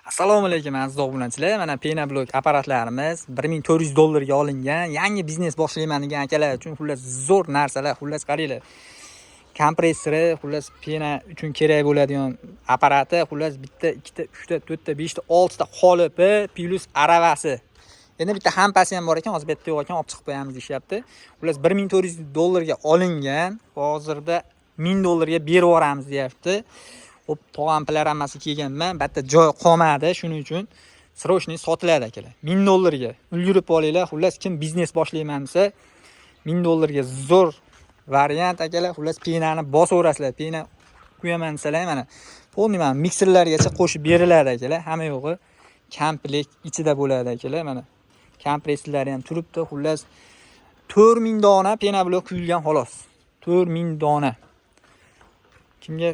Assalomu alaykum aziz obunachilar. Mana Penablok apparatlarimiz $1400 ga olingan. Yangi biznes boshlayman degan akalar uchun xullas zo'r narsalar. Xullas qaranglar. Kompressori, xullas pena uchun kerak bo'ladigan apparati, xullas bitta, ikkita, uchta, to'rtta, beshta, oltita qolipi plus aravasi. Endi bitta hampasi ham bor ekan, hozir bitta yo'q ekan, olib chiqib qo'yamiz deyapti. Xullas $1400 ga olingan. Hozirda $1000 ga berib yuboramiz deyapti. Hop, tog'am pilaramasi kelganman, bitta joy qolmadi, shuning uchun srochniy sotiladi akalar. $1000 ga ulgurib olinglar. Xullas kim biznes boshlayman desa, $1000 ga zo'r variant akalar. Xullas penani bosaverasizlar. Pena qo'yaman desalar, mana polniy mana mikserlargacha qo'shib beriladi akalar. Hamma yo'g'i komplekt ichida bo'ladi akalar. Mana kompressorlari ham turibdi. Xullas 4000 dona Penablok quyilgan xolos. 4000 dona. Kimga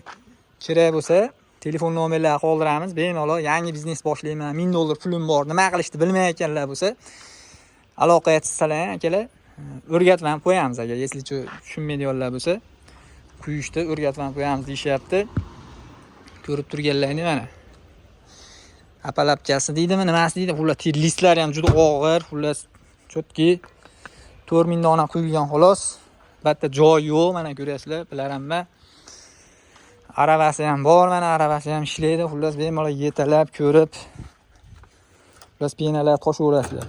kerak bo'lsa, telefon nomerlarini qoldiramiz. Bemalol yangi biznes boshlayman, $1000 pulim bor, nima qilishni bilmayotganlar bo'lsa, aloqa etsalar akalar, o'rgatib ham qo'yamiz agar yeslicha tushunmaydiganlar bo'lsa, quyishni o'rgatib ham qo'yamiz deyishyapti. Ko'rib turganlarni mana. Apalapchasi deydimi, nimasi deydi? Xullas listlari ham juda og'ir, xullas chotki 4000 dona quyilgan xolos. Bitta joy yo'q, mana ko'rasizlar, bilaramman. Aravasi ham bor, mana aravasi ham ishlaydi. Xullas bemalol yetalab ko'rib, xullas penalar qo'shaverasizlar.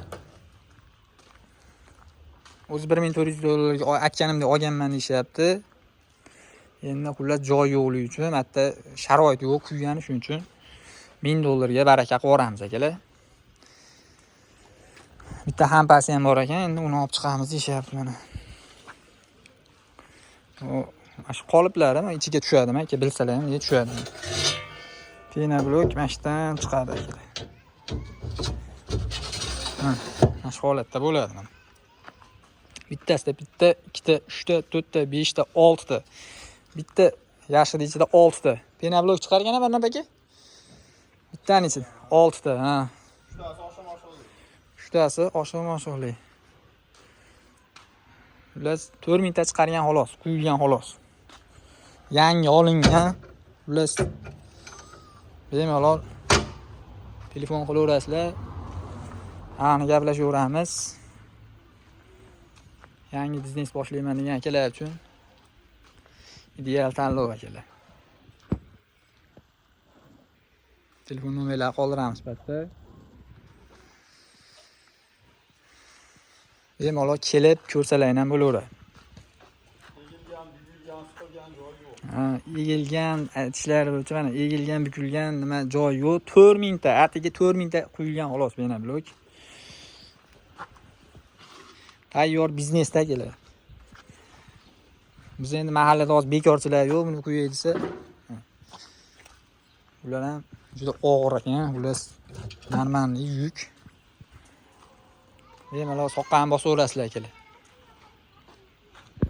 O'zi $1400 ga aytganimdek olganman deyapti. Endi xullas joy yo'qligi uchun, hatto sharoit yo'q kuygani, shuning uchun $1000 ga baraka qilib yuboramiz akalar. Bitta hampasi ham bor ekan, endi uni olib chiqamiz deyapti mana. Shu qoliplari mana ichiga tushadimi aka, bilsalar ham tushadi. Penablok mashdan chiqadi akalar. Mana shu holatda bo'ladi mana. Bittasida bitta, ikkita, uchta, to'rtta, beshta, oltita. Bitta yashil ichida 6 ta. Penablok chiqargan bir nima aka? Bittaning ichida 6 ta, ha. Uchtasi oshiq-moshiqli. Xullas 4000 ta chiqargan xolos, quyilgan xolos. Yangi olingan. Xullas bemalol telefon qilaverasizlar. Ani gaplashaveramiz. Yangi biznes boshlayman degan akalar uchun ideal tanlov akalar. Telefon nomerlarini qoldiramiz pastda. Bemalol kelib ko'rsalaring ham bo'laveradi. Egilgan aytishlari bo'yicha mana egilgan, bukilgan nima joy yo'q. 4000 ta, atiga 4000 ta quyilgan xolos Penablok. Tayyor biznesda kelar. Biz endi mahallada hozir bekorchilar yo'q, buni qo'yay desa. Ular ham juda og'ir ekan, xullas normal yuk. Bemalol soqqani bosaverasizlar akalar.